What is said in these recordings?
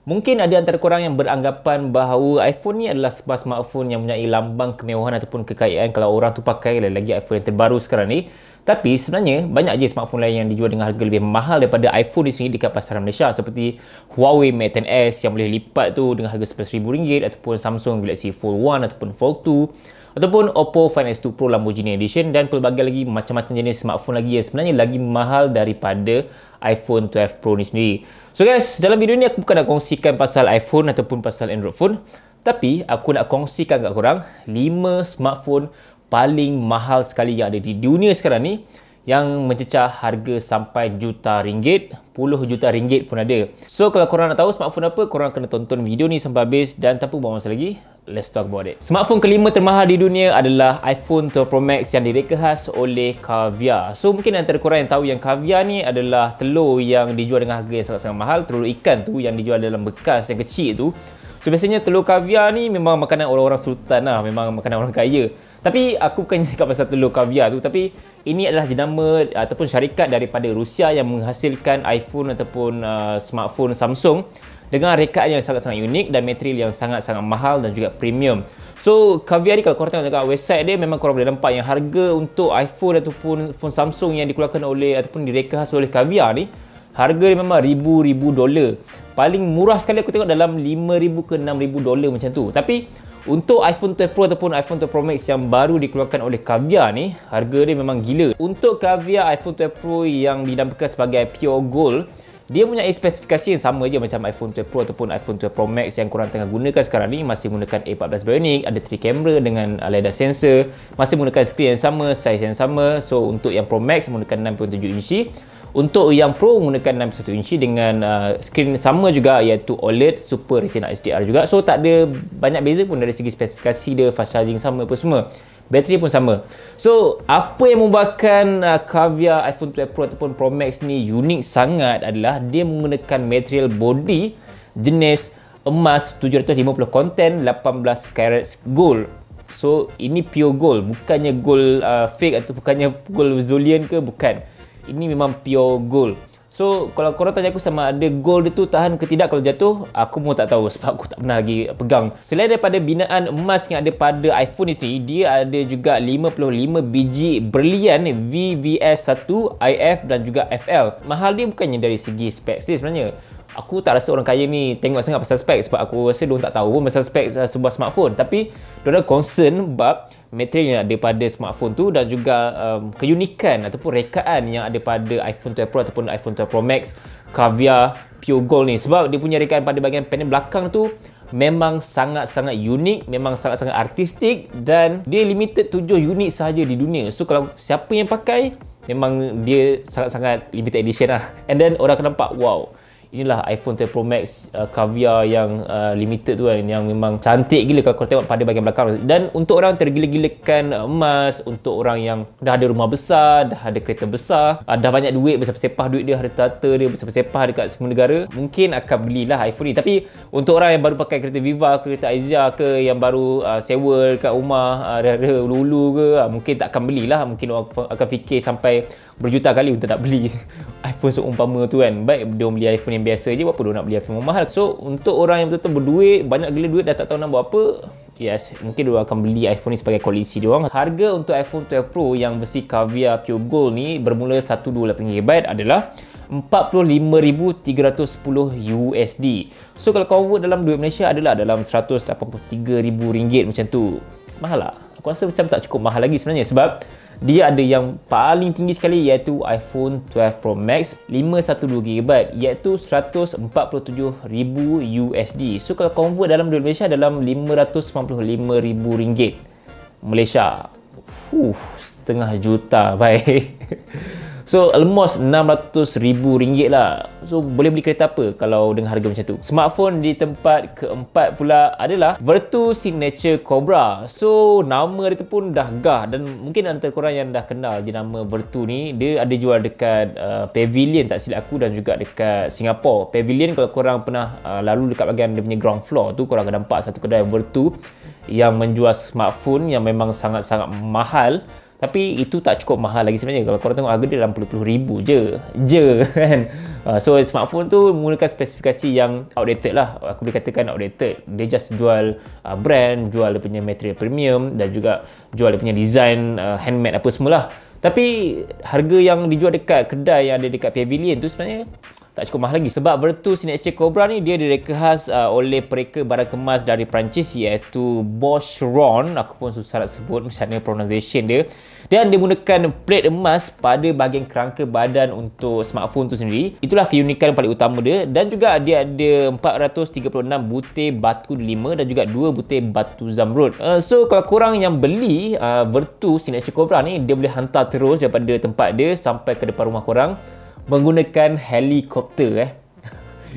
Mungkin ada antara korang yang beranggapan bahawa iPhone ni adalah sebuah smartphone yang mempunyai lambang kemewahan ataupun kekayaan kalau orang tu pakai, lagi iPhone yang terbaru sekarang ni. Tapi sebenarnya banyak je smartphone lain yang dijual dengan harga lebih mahal daripada iPhone di sini dekat pasaran Malaysia, seperti Huawei Mate 10s yang boleh lipat tu dengan harga RM11,000, ataupun Samsung Galaxy Fold 1 ataupun Fold 2, ataupun Oppo Find X2 Pro Lamborghini Edition, dan pelbagai lagi macam-macam jenis smartphone lagi yang sebenarnya lagi mahal daripada iPhone 12 Pro ni sendiri. So guys, dalam video ni aku bukan nak kongsikan pasal iPhone ataupun pasal Android phone, tapi aku nak kongsikan kat korang 5 smartphone paling mahal sekali yang ada di dunia sekarang ni, yang mencecah harga sampai juta ringgit, puluh juta ringgit pun ada. So kalau korang nak tahu smartphone apa, korang kena tonton video ni sampai habis, dan tanpa buang masa lagi, let's talk about it. Smartphone kelima termahal di dunia adalah iPhone 12 Pro Max yang direka khas oleh Caviar. So mungkin antara korang yang tahu yang Caviar ni adalah telur yang dijual dengan harga yang sangat-sangat mahal, telur ikan tu yang dijual dalam bekas yang kecil tu. So biasanya telur Caviar ni memang makanan orang-orang sultan lah, memang makanan orang kaya. Tapi aku bukan cakap pasal telur Caviar tu, tapi ini adalah jenama ataupun syarikat daripada Rusia yang menghasilkan iPhone ataupun smartphone Samsung dengan rekaan yang sangat-sangat unik dan material yang sangat-sangat mahal dan juga premium. So Caviar ni kalau korang tengok dekat website dia, memang korang boleh nampak yang harga untuk iPhone ataupun phone Samsung yang dikeluarkan oleh ataupun direka khas oleh Caviar ni, harga dia memang ribu-ribu dolar. Paling murah sekali aku tengok dalam $5,000 ke $6,000 macam tu. Tapi untuk iPhone 12 Pro ataupun iPhone 12 Pro Max yang baru dikeluarkan oleh Caviar ni, harga dia memang gila. Untuk Caviar iPhone 12 Pro yang dinamakan sebagai Pure Gold, dia punya spesifikasi yang sama je macam iPhone 12 Pro ataupun iPhone 12 Pro Max yang korang tengah gunakan sekarang ni. Masih menggunakan A14 Bionic, ada 3 kamera dengan LiDAR sensor, masih menggunakan skrin yang sama, size yang sama. So untuk yang Pro Max menggunakan 6.7 inci, untuk yang Pro menggunakan 6.1 inci dengan skrin sama juga, iaitu OLED Super Retina HDR juga. So tak ada banyak beza pun dari segi spesifikasi dia, fast charging sama apa semua, bateri pun sama. So apa yang membuatkan Caviar iPhone 12 Pro ataupun Pro Max ni unik sangat adalah dia menggunakan material body jenis emas 750 konten 18 karat gold. So ini pure gold, bukannya gold fake atau bukannya gold Zulian ke, bukan. Ini memang pure gold. So kalau korang tanya aku sama ada gold itu tahan ke tidak kalau jatuh, aku pun tak tahu sebab aku tak pernah lagi pegang. Selain daripada binaan emas yang ada pada iPhone ni sendiri, dia ada juga 55 biji berlian VVS1, IF dan juga FL. Mahal dia bukannya dari segi specs dia sebenarnya. Aku tak rasa orang kaya ni tengok sangat pasal spek, sebab aku rasa diorang tak tahu pun pasal spek sebuah smartphone. Tapi diorang concern bab material yang ada pada smartphone tu dan juga keunikan ataupun rekaan yang ada pada iPhone 12 Pro ataupun iPhone 12 Pro Max Caviar Pure Gold ni. Sebab dia punya rekaan pada bahagian panel belakang tu memang sangat-sangat unik, memang sangat-sangat artistik, dan dia limited 7 unit sahaja di dunia. So kalau siapa yang pakai, memang dia sangat-sangat limited edition lah. And then orang akan nampak, wow, inilah iPhone 12 Pro Max Caviar yang limited tu kan, yang memang cantik gila kalau korang tengok pada bahagian belakang. Dan untuk orang tergila-gilakan emas, untuk orang yang dah ada rumah besar, dah ada kereta besar, dah banyak duit, bersepah-sepah duit dia, harta tata dia bersepah-sepah dekat semua negara, mungkin akan belilah iPhone ni. Tapi untuk orang yang baru pakai kereta Viva ke, kereta Aizia ke, yang baru sewa dekat rumah ada ulu-ulu ke, mungkin tak akan belilah. Mungkin orang akan fikir sampai berjuta kali untuk tak beli iPhone seumpama tu kan. Baik dia beli iPhone yang biasa je, apa dia nak beli iPhone yang mahal. So untuk orang yang betul-betul berduit, banyak gila duit, dah tak tahu nak buat apa, yes, mungkin dia akan beli iPhone ni sebagai koleksi dia orang. Harga untuk iPhone 12 Pro yang versi Caviar Pure Gold ni bermula 128GB adalah $45,310 USD. So kalau convert dalam duit Malaysia adalah dalam RM183,000 macam tu. Mahal lah? Aku rasa macam tak cukup mahal lagi sebenarnya, sebab dia ada yang paling tinggi sekali, iaitu iPhone 12 Pro Max 512GB, iaitu $147,000 USD. So kalau convert dalam duit Malaysia dalam RM595,000 Malaysia. Setengah juta, baik. So almost RM600,000 lah. So boleh beli kereta apa kalau dengan harga macam tu. Smartphone di tempat keempat pula adalah Vertu Signature Cobra. So nama dia tu pun dah gah, dan mungkin antara korang yang dah kenal jenama Vertu ni, dia ada jual dekat Pavilion tak silap aku, dan juga dekat Singapore. Pavilion kalau korang pernah lalu dekat bahagian dia punya ground floor tu, korang akan nampak satu kedai Vertu yang menjual smartphone yang memang sangat-sangat mahal. Tapi itu tak cukup mahal lagi sebenarnya. Kalau korang tengok harga dia dalam puluh-puluh ribu je kan. So smartphone tu menggunakan spesifikasi yang outdated lah. Aku boleh katakan outdated. Dia just jual brand, jual dia punya material premium dan juga jual dia punya design handmade apa semualah. Tapi harga yang dijual dekat kedai yang ada dekat Pavilion tu sebenarnya tak cukup mahal lagi. Sebab Virtus Signature Cobra ni dia direka khas oleh pereka barang kemas dari Perancis iaitu Boucheron. Aku pun susah nak sebut macam mana pronunciation dia. Dan dia menggunakan plate emas pada bahagian kerangka badan untuk smartphone tu sendiri. Itulah keunikan paling utama dia. Dan juga dia ada 436 butir batu delima dan juga 2 butir batu zamrud. So kalau korang yang beli Virtus Signature Cobra ni, dia boleh hantar terus daripada tempat dia sampai ke depan rumah korang menggunakan helikopter.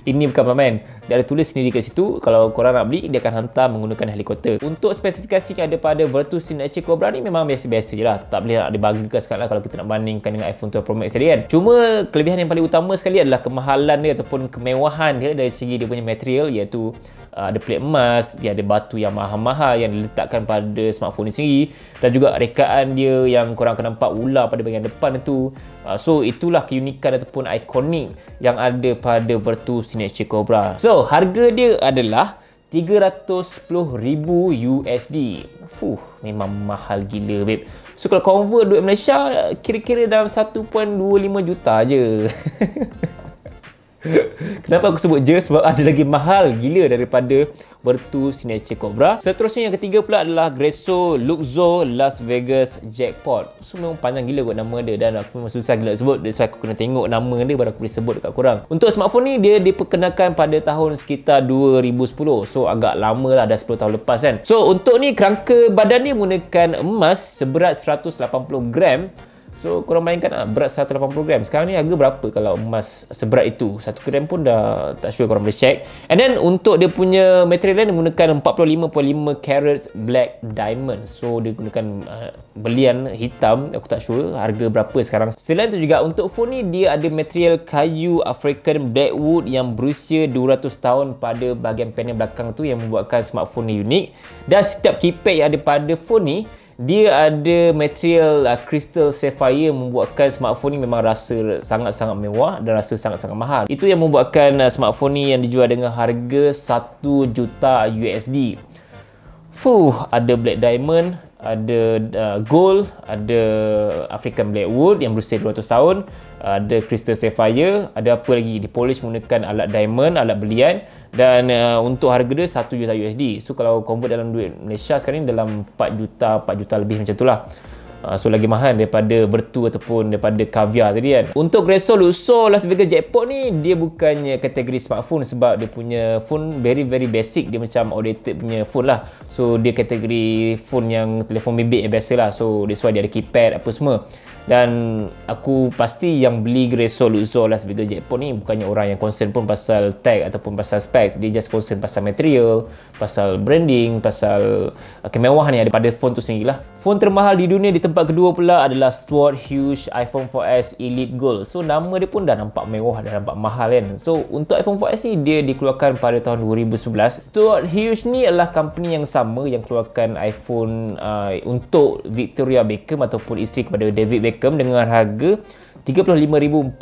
Ini bukan main. Dia ada tulis sendiri kat situ. Kalau korang nak beli, dia akan hantar menggunakan helikopter. Untuk spesifikasi yang ada pada Virtus Signature Cobra ni memang biasa-biasa je lah. Tak boleh nak dibanggakan sekali lah kalau kita nak bandingkan dengan iPhone 12 Pro Max tadi kan. Cuma kelebihan yang paling utama sekali adalah kemahalan dia ataupun kemewahan dia dari segi dia punya material, iaitu ada plate emas, dia ada batu yang mahal-mahal yang diletakkan pada smartphone ni sendiri, dan juga rekaan dia yang korang akan nampak ular pada bahagian depan tu. So itulah keunikan ataupun ikonik yang ada pada Virtus Signature Cobra. So harga dia adalah $310,000. Memang mahal gila babe. So kalau convert duit Malaysia, kira-kira dalam 1.25 juta je. Kenapa aku sebut je? Sebab ada lagi mahal gila daripada Virtus Signature Cobra. Seterusnya yang ketiga pula adalah Greso Luxo Las Vegas Jackpot. So memang panjang gila kot nama dia dan aku memang susah gila sebut. That's why aku kena tengok nama dia baru aku boleh sebut dekat korang. Untuk smartphone ni dia diperkenalkan pada tahun sekitar 2010. So agak lama lah, dah 10 tahun lepas kan. So untuk ni kerangka badan ni menggunakan emas seberat 180 gram. So korang bayangkan berat 180 gram. Sekarang ni harga berapa kalau emas seberat itu? 1 gram pun dah tak sure, korang boleh check. And then untuk dia punya material dia menggunakan 45.5 carats black diamond. So dia gunakan belian hitam. Aku tak sure harga berapa sekarang. Selain tu juga untuk phone ni dia ada material kayu African blackwood yang berusia 200 tahun pada bahagian panel belakang tu yang membuatkan smartphone ni unik. Dan setiap keypad yang ada pada phone ni dia ada material crystal sapphire, membuatkan smartphone ni memang rasa sangat-sangat mewah dan rasa sangat-sangat mahal. Itu yang membuatkan smartphone ni yang dijual dengan harga 1 juta USD. Ada black diamond, ada gold, ada African blackwood yang berusia 200 tahun, ada crystal sapphire, ada apa lagi, dipolish menggunakan alat diamond, alat belian, dan untuk harga dia 1 juta USD. So kalau convert dalam duit Malaysia sekarang ni dalam 4 juta lebih macam tu lah. So lagi mahal daripada Virtus ataupun daripada Caviar tadi kan. Untuk Greso Luxo Las Vegas Jackpot ni dia bukannya kategori smartphone sebab dia punya phone very basic. Dia macam outdated punya phone lah. So dia kategori phone yang telefon bimbit yang biasa lah. So that's why dia ada keypad apa semua. Dan aku pasti yang beli Greso Luxo Las Vegas Jackpot ni bukannya orang yang concern pun pasal tag ataupun pasal specs. Dia just concern pasal material, pasal branding, pasal kemewahan yang ada pada phone tu sendiri lah. Phone termahal di dunia di tempat kedua pula adalah Stuart Hughes iPhone 4S Elite Gold. So nama dia pun dah nampak mewah, dah nampak mahal kan. So untuk iPhone 4S ni dia dikeluarkan pada tahun 2011. Stuart Hughes ni adalah company yang sama yang keluarkan iPhone untuk Victoria Beckham ataupun isteri kepada David Beckham dengan harga 35,400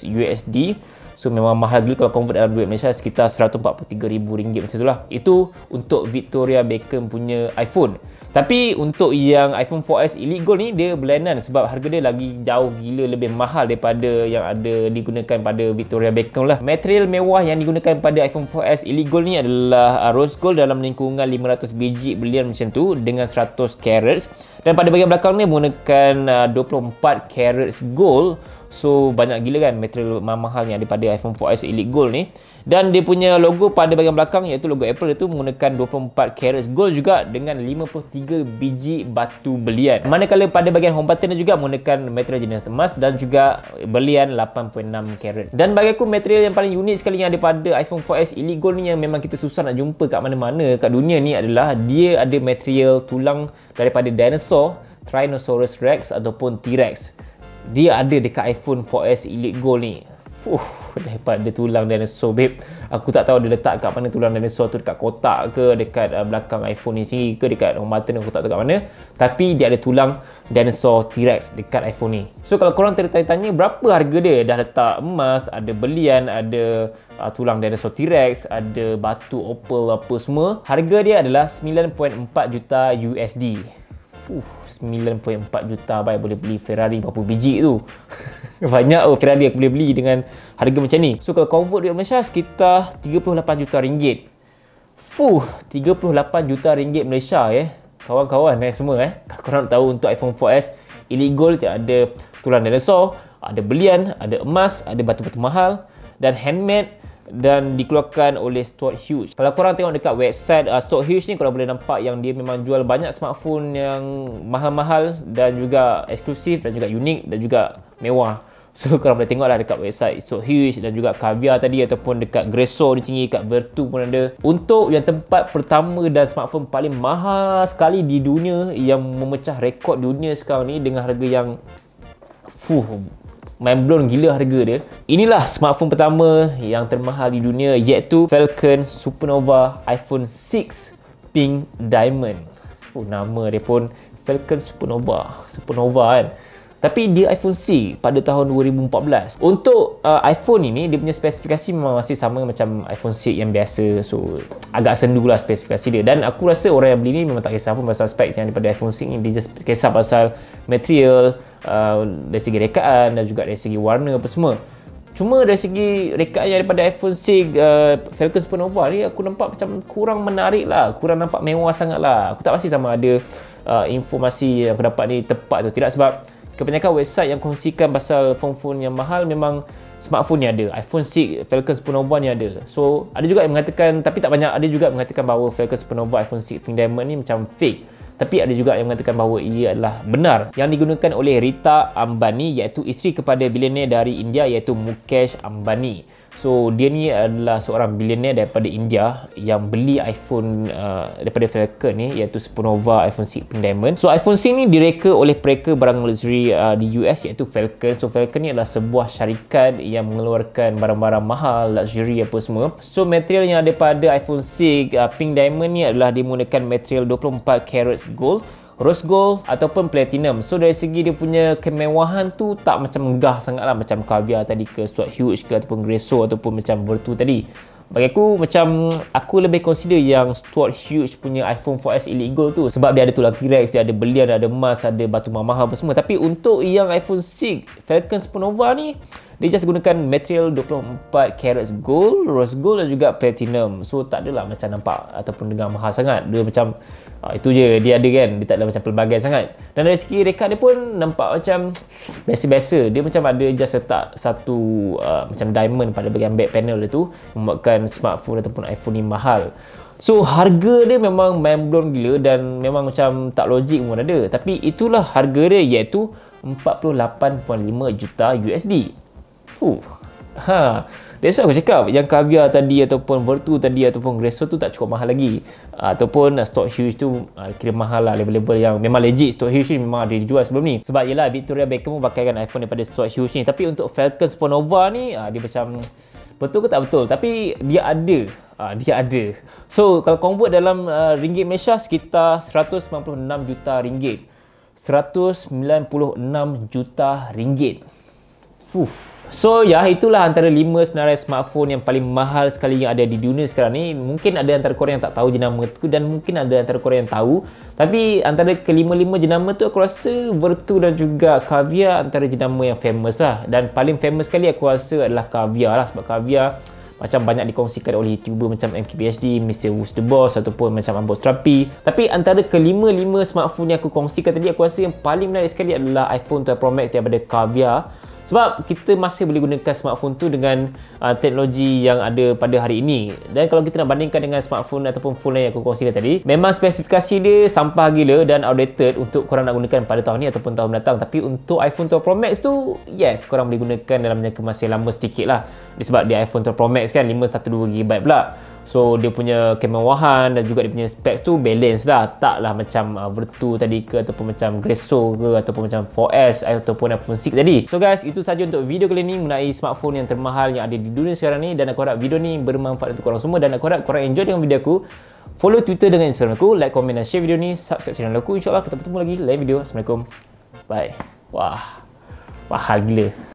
USD. So memang mahal gila kalau convert dalam duit Malaysia, sekitar RM143,000 macam tu lah. Itu untuk Victoria Beckham punya iPhone. Tapi untuk yang iPhone 4S Elite Gold ni dia berlainan sebab harga dia lagi jauh gila lebih mahal daripada yang ada digunakan pada Victoria Beckham lah. Material mewah yang digunakan pada iPhone 4S Elite Gold ni adalah rose gold dalam lingkungan 500 biji berlian macam tu dengan 100 carats. Dan pada bahagian belakang ni menggunakan 24 carats gold. So banyak gila kan material mahal yang ada pada iPhone 4S Elite Gold ni. Dan dia punya logo pada bahagian belakang iaitu logo Apple itu menggunakan 24 carats gold juga dengan 53 biji batu belian. Manakala pada bahagian home button juga menggunakan material jenis emas dan juga berlian 8.6 karat. Dan bagi aku material yang paling unik sekali yang ada pada iPhone 4S Elite Gold ni yang memang kita susah nak jumpa kat mana-mana kat dunia ni adalah dia ada material tulang daripada dinosaur, Tyrannosaurus Rex ataupun T-Rex. Dia ada dekat iPhone 4S Elite Gold ni. daripada tulang dinosaur, babe. Aku tak tahu dia letak kat mana tulang dinosaur tu, dekat kotak ke, dekat belakang iPhone ni sendiri ke, dekat home button, aku tak tahu kat mana. Tapi dia ada tulang dinosaur T-Rex dekat iPhone ni. So kalau korang tertanya-tanya berapa harga dia, dah letak emas, ada belian, ada tulang dinosaur T-Rex, ada batu opal apa semua. Harga dia adalah 9.4 juta USD. 9.4 juta, baik boleh beli Ferrari berapa biji tu. Banyak Ferrari aku boleh beli dengan harga macam ni. So kalau convert duit Malaysia sekitar 38 juta ringgit. 38 juta ringgit Malaysia kawan-kawan semua Kalau korang tahu, untuk iPhone 4S illegal, ada tulang dinosaur, ada belian, ada emas, ada batu-batu mahal dan handmade, dan dikeluarkan oleh Stuart Hughes. Kalau korang tengok dekat website Stuart Hughes ni, korang boleh nampak yang dia memang jual banyak smartphone yang mahal-mahal dan juga eksklusif dan juga unik dan juga mewah. So korang boleh tengoklah dekat website Stuart Hughes dan juga Caviar tadi, ataupun dekat Greso di sini, kat Vertu pun ada. Untuk yang tempat pertama dan smartphone paling mahal sekali di dunia yang memecah rekod dunia sekarang ni dengan harga yang mind blown gila harga dia. Inilah smartphone pertama yang termahal di dunia, iaitu Falcon Supernova iPhone 6 Pink Diamond. Nama dia pun Falcon Supernova kan. Tapi dia iPhone 6 pada tahun 2014. Untuk iPhone ini, dia punya spesifikasi memang masih sama macam iPhone 6 yang biasa. So agak sendu lah spesifikasi dia. Dan aku rasa orang yang beli ni memang tak kisah pun pasal spek yang daripada iPhone 6 ni. Dia just kisah pasal material, dari segi rekaan dan juga dari segi warna apa semua. Cuma dari segi rekaan yang daripada iPhone 6 Falcon Supernova ni, aku nampak macam kurang menarik lah, kurang nampak mewah sangat lah. Aku tak pasti sama ada informasi yang aku dapat ni tepat tu tidak, sebab kebanyakan website yang kongsikan pasal phone-phone yang mahal memang smartphone ni ada. iPhone 6 Falcon Supernova ni ada. So ada juga yang mengatakan, tapi tak banyak, ada juga mengatakan bahawa Falcon Supernova iPhone 6 Pink Diamond ni macam fake. Tapi ada juga yang mengatakan bahawa ia adalah benar, yang digunakan oleh Rita Ambani, iaitu isteri kepada bilioner dari India, iaitu Mukesh Ambani. So dia ni adalah seorang bilioner daripada India yang beli iPhone daripada Falcon ni, iaitu Supernova iPhone 6 Pink Diamond. So iPhone 6 ni direka oleh pereka barang luxury di US, iaitu Falcon. So Falcon ni adalah sebuah syarikat yang mengeluarkan barang-barang mahal, luxury apa semua. So material yang ada pada iPhone 6 Pink Diamond ni adalah menggunakan material 24 karat gold, rose gold ataupun platinum. So dari segi dia punya kemewahan tu tak macam megah sangat lah macam Caviar tadi ke, Stuart Hughes ke, ataupun Greso ataupun macam Vertu tadi. Bagi aku, macam aku lebih consider yang Stuart Hughes punya iPhone 4S illegal tu, sebab dia ada tulang T-Rex, dia ada belian, ada emas, ada batu mahal apa semua. Tapi untuk yang iPhone 6 Falcon Supernova ni, dia just gunakan material 24 karat gold, rose gold dan juga platinum. So tak adalah macam nampak ataupun dengar mahal sangat. Dia macam itu je dia ada kan. Dia tak ada macam pelbagai sangat. Dan dari segi rekaan dia pun nampak macam biasa-biasa. Dia macam ada just letak satu macam diamond pada bahagian back panel dia tu, membuatkan smartphone ataupun iPhone ni mahal. So harga dia memang mind blown gila dan memang macam tak logik pun ada. Tapi itulah harga dia, iaitu 48.5 juta USD. That's why aku cakap yang Caviar tadi ataupun Vertu tadi ataupun Greso tu tak cukup mahal lagi, ataupun Stuart Hughes tu kira mahal lah, level-level yang memang legit. Stuart Hughes ni memang ada dijual sebelum ni, sebab yelah Victoria Beckham pun pakaikan iPhone daripada Stuart Hughes ni. Tapi untuk Falcon Supernova ni dia macam betul ke tak betul, tapi dia ada. So kalau convert dalam ringgit Malaysia, sekitar 196 juta ringgit. 196 juta ringgit. So itulah antara 5 senarai smartphone yang paling mahal sekali yang ada di dunia sekarang ni. Mungkin ada antara korang yang tak tahu jenama tu, dan mungkin ada antara korang yang tahu. Tapi antara kelima-lima jenama tu, aku rasa Vertu dan juga Caviar antara jenama yang famous lah. Dan paling famous sekali aku rasa adalah Caviar lah, sebab Caviar macam banyak dikongsikan oleh YouTuber macam MKBHD, Mr. Who's the Boss ataupun macam Unbox Terapi. Tapi antara kelima-lima smartphone yang aku kongsikan tadi, aku rasa yang paling menarik sekali adalah iPhone 12 Pro Max daripada Caviar. Sebab kita masih boleh gunakan smartphone tu dengan teknologi yang ada pada hari ini. Dan kalau kita nak bandingkan dengan smartphone ataupun phone lain yang aku kongsikan tadi, memang spesifikasi dia sampah gila dan outdated untuk korang nak gunakan pada tahun ni ataupun tahun mendatang. Tapi untuk iPhone 12 Pro Max tu, yes, korang boleh gunakan dalam jangka masa lama sedikit lah. Sebab dia iPhone 12 Pro Max kan, 512GB pula. So dia punya kemewahan dan juga dia punya specs tu balance lah. Taklah macam Vertu tadi ke, ataupun macam Greso ke, ataupun macam 4S ataupun iPhone 6 tadi. So guys, itu saja untuk video kali ni mengenai smartphone yang termahal yang ada di dunia sekarang ni. Dan aku harap video ni bermanfaat untuk korang semua, dan aku harap korang enjoy dengan video aku. Follow Twitter dengan Instagram aku, like, komen dan share video ni, subscribe channel aku. InsyaAllah kita bertemu lagi lain video. Assalamualaikum. Bye. Wah, mahal gila.